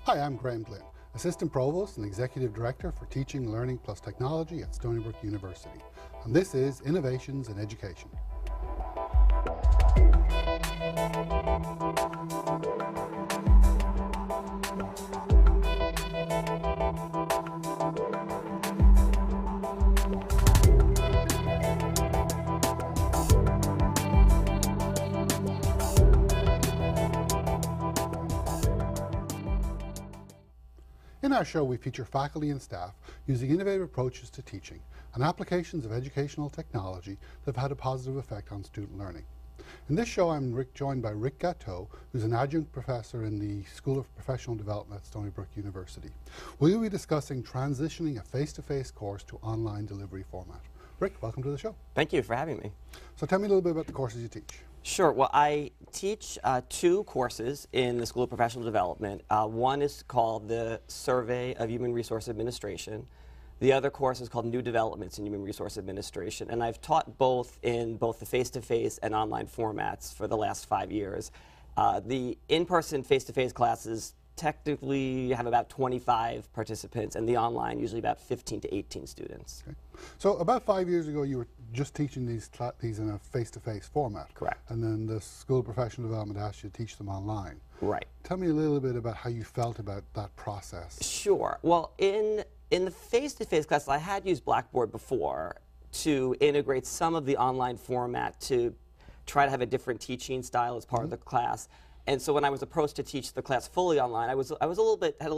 Hi, I'm Graham Glynn, Assistant Provost and Executive Director for Teaching, Learning Plus Technology at Stony Brook University. And this is Innovations in Education. In our show, we feature faculty and staff using innovative approaches to teaching and applications of educational technology that have had a positive effect on student learning. In this show, I'm joined by Rick Gatteau, who's an adjunct professor in the School of Professional Development at Stony Brook University. We'll be discussing transitioning a face-to-face course to online delivery format. Rick, welcome to the show. Thank you for having me. So tell me a little bit about the courses you teach. Sure. Well, I teach two courses in the School of Professional Development. One is called the Survey of Human Resource Administration. The other course is called New Developments in Human Resource Administration. And I've taught both in both the face-to-face and online formats for the last 5 years. The in-person face-to-face classes technically have about 25 participants, and the online usually about 15 to 18 students. Okay. So about 5 years ago, you were just teaching these in a face-to-face format. Correct. And then the School of Professional Development asked you to teach them online. Right. Tell me a little bit about how you felt about that process. Sure. Well, in the face-to-face class, I had used Blackboard before to integrate some of the online format to try to have a different teaching style as part of the class. And so when I was approached to teach the class fully online, I had a little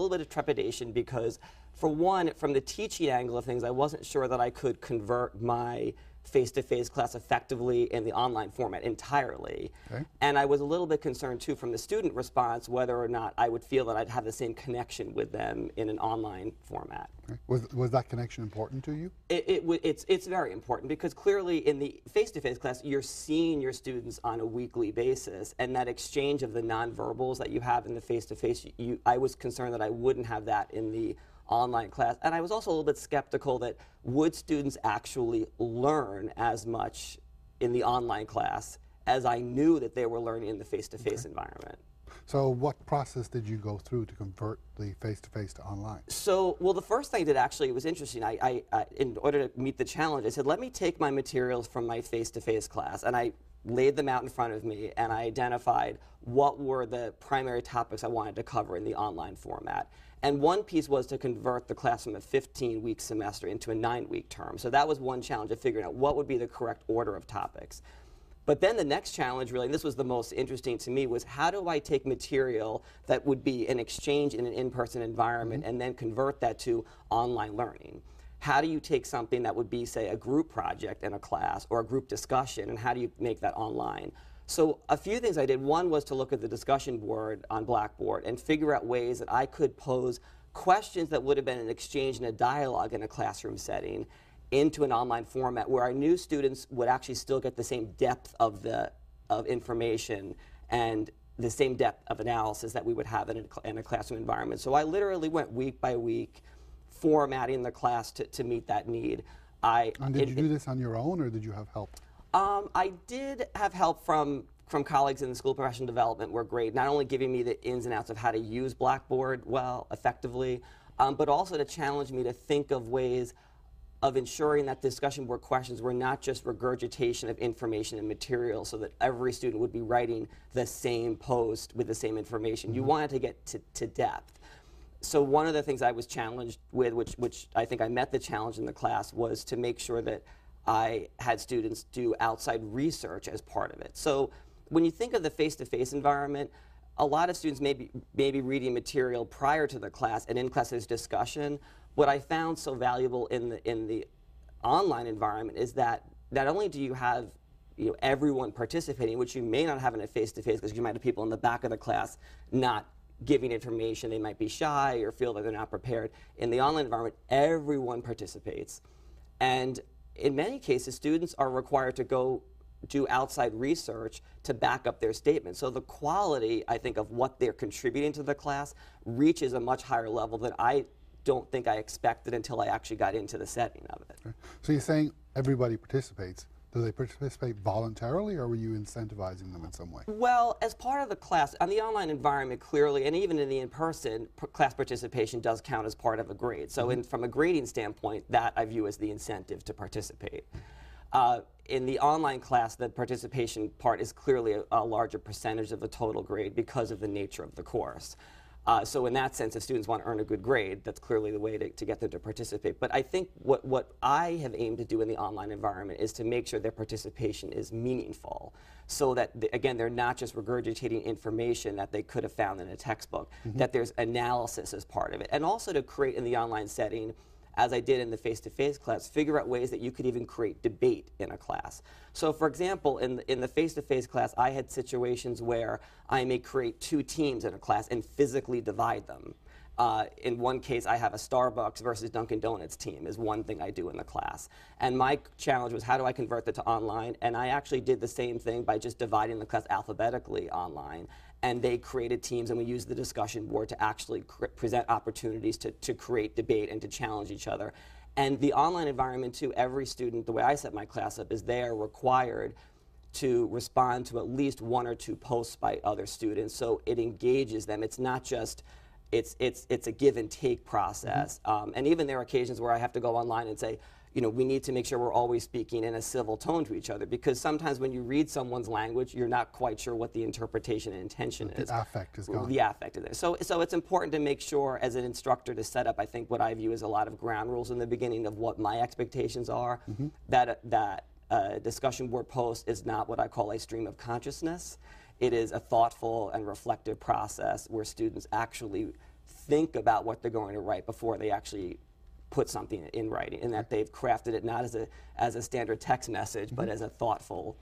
bit of trepidation because, for one, from the teaching angle of things, I wasn't sure that I could convert my face-to-face class effectively in the online format entirely. Okay. And I was a little bit concerned, too, from the student response, whether or not I would feel that I'd have the same connection with them in an online format. Okay. Was that connection important to you? It's very important because clearly in the face-to-face class, you're seeing your students on a weekly basis, and that exchange of the nonverbals that you have in the face-to-face, I was concerned that I wouldn't have that in the online class. And I was also a little bit skeptical that would students actually learn as much in the online class as I knew that they were learning in the face-to-face environment. So what process did you go through to convert the face-to-face to online? So, well, the first thing I did actually, it was interesting. In order to meet the challenge, I said, let me take my materials from my face-to-face class, and I laid them out in front of me, and I identified what were the primary topics I wanted to cover in the online format. And one piece was to convert the class from a 15-week semester into a 9-week term. So that was one challenge of figuring out what would be the correct order of topics. But then the next challenge, really, and this was the most interesting to me, was how do I take material that would be an exchange in an in-person environment and then convert that to online learning? How do you take something that would be, say, a group project in a class or a group discussion, and how do you make that online? So a few things I did. One was to look at the discussion board on Blackboard and figure out ways that I could pose questions that would have been an exchange and a dialogue in a classroom setting into an online format where I knew students would actually still get the same depth of information and the same depth of analysis that we would have in a classroom environment. So I literally went week by week formatting the class to meet that need. And did you do this on your own, or did you have help? I did have help from colleagues in the School of Professional Development who were great, not only giving me the ins and outs of how to use Blackboard well, effectively, but also to challenge me to think of ways of ensuring that discussion board questions were not just regurgitation of information and material so that every student would be writing the same post with the same information. You wanted to get to depth. So one of the things I was challenged with, which I think I met the challenge in the class, was to make sure that I had students do outside research as part of it. So when you think of the face-to-face environment, a lot of students may be reading material prior to the class, and in class there's discussion. What I found so valuable in the online environment is that not only do you have everyone participating, which you may not have in a face-to-face because you might have people in the back of the class not giving information, they might be shy or feel that they're not prepared. In the online environment, everyone participates. And in many cases, students are required to go do outside research to back up their statements. So the quality, I think, of what they're contributing to the class reaches a much higher level than I don't think I expected until I actually got into the setting of it. Okay. So you're saying everybody participates, Do they participate voluntarily, or were you incentivizing them in some way? Well, as part of the class, on the online environment, clearly, and even in the in-person, class participation does count as part of a grade. So from a grading standpoint, that I view as the incentive to participate. In the online class, the participation part is clearly a larger percentage of the total grade because of the nature of the course. So in that sense, if students want to earn a good grade, that's clearly the way to get them to participate. But I think what I have aimed to do in the online environment is to make sure their participation is meaningful, so that, again, they're not just regurgitating information that they could have found in a textbook, that there's analysis as part of it. And also to create in the online setting, as I did in the face-to-face class, figure out ways that you could even create debate in a class. So for example, in the face-to-face class, I had situations where I may create two teams in a class and physically divide them. In one case, I have a Starbucks versus Dunkin' Donuts team is one thing I do in the class. And my challenge was, how do I convert that to online? And I actually did the same thing by just dividing the class alphabetically online. And they created teams, and we used the discussion board to actually present opportunities to create debate and to challenge each other. And the online environment, too, every student, the way I set my class up, is they are required to respond to at least one or two posts by other students, so it engages them. It's not just, it's a give and take process. And even there are occasions where I have to go online and say, you know, we need to make sure we're always speaking in a civil tone to each other, because sometimes when you read someone's language, you're not quite sure what the interpretation and intention is. The affect is gone. The affect is there. So it's important to make sure, as an instructor, to set up, I think, what I view as a lot of ground rules in the beginning of what my expectations are. That discussion board post is not what I call a stream of consciousness. It is a thoughtful and reflective process where students actually think about what they're going to write before they actually put something in writing, and that they've crafted it not as a standard text message, but as a thoughtful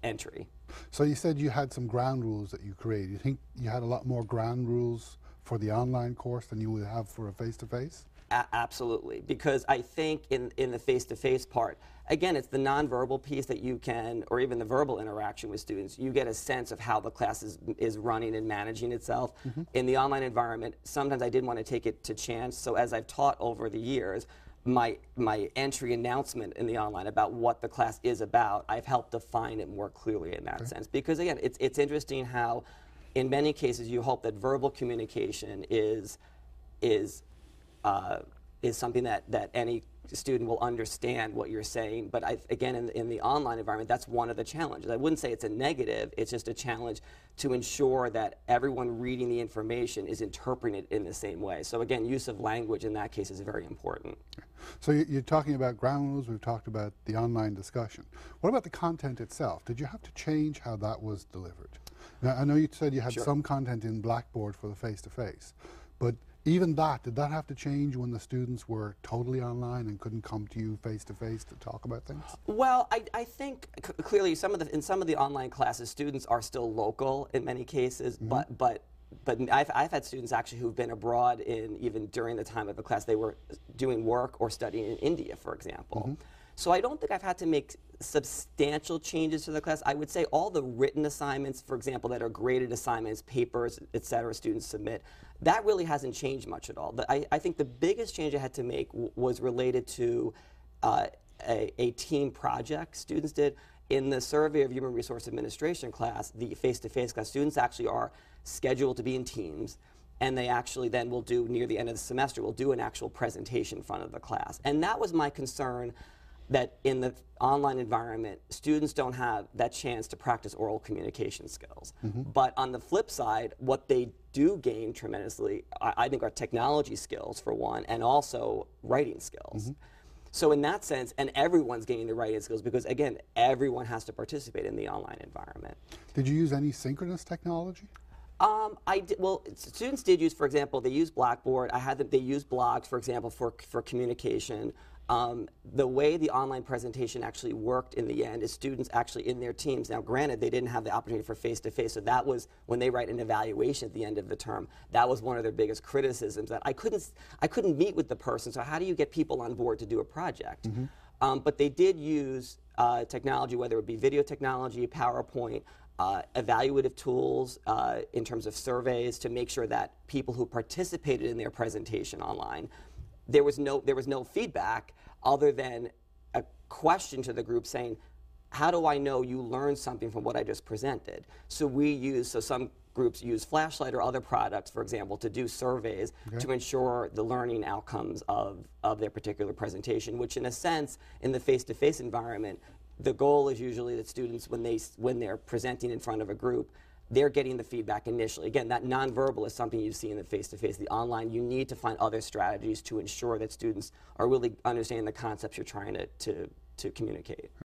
entry. So you said you had some ground rules that you created. You think you had a lot more ground rules for the online course than you would have for a face-to-face? Absolutely, because I think in the face-to-face part, again, it's the nonverbal piece that you can, or even the verbal interaction with students, you get a sense of how the class is running and managing itself. In the online environment, sometimes I didn't want to take it to chance, so as I've taught over the years, my entry announcement in the online about what the class is about, I've helped define it more clearly in that sense. Because again, it's interesting how, in many cases, you hope that verbal communication is something that any student will understand what you're saying. But again, in the online environment, that's one of the challenges. I wouldn't say it's a negative, it's just a challenge to ensure that everyone reading the information is interpreting it in the same way. So again, use of language in that case is very important. So you're talking about ground rules, we've talked about the online discussion. What about the content itself? Did you have to change how that was delivered? Now, I know you said you had some content in Blackboard for the face-to-face, but even that, did that have to change when the students were totally online and couldn't come to you face-to-face to talk about things? Well, I think clearly in some of the online classes, students are still local in many cases, but I've had students actually who've been abroad even during the time of the class. They were doing work or studying in India, for example. So I don't think I've had to make substantial changes to the class. I would say all the written assignments, for example, that are graded assignments, papers, et cetera, students submit, that really hasn't changed much at all. I think the biggest change I had to make was related to a team project students did. In the Survey of Human Resource Administration class, the face-to-face class, students actually are scheduled to be in teams, and they actually then will do, near the end of the semester, will do an actual presentation in front of the class. And that was my concern, that in the online environment, students don't have that chance to practice oral communication skills. But on the flip side, what they do gain tremendously, I think, are technology skills, for one, and also writing skills. So in that sense, and everyone's gaining the writing skills, because again, everyone has to participate in the online environment. Did you use any synchronous technology? Well, students did use, for example, they use Blackboard. They use blogs, for example, for communication. The way the online presentation actually worked in the end is students actually in their teams. Now, granted, they didn't have the opportunity for face-to-face, so that was, when they write an evaluation at the end of the term, that was one of their biggest criticisms, that I couldn't meet with the person, so how do you get people on board to do a project? But they did use technology, whether it be video technology, PowerPoint, evaluative tools in terms of surveys, to make sure that people who participated in their presentation online, there was no feedback other than question to the group saying, how do I know you learned something from what I just presented? So some groups use Flashlight or other products, for example, to do surveys to ensure the learning outcomes of their particular presentation, which in a sense, in the face-to-face environment, the goal is usually that students, when they're presenting in front of a group, they're getting the feedback initially. Again, that nonverbal is something you see in the face-to-face. The online, you need to find other strategies to ensure that students are really understanding the concepts you're trying to communicate.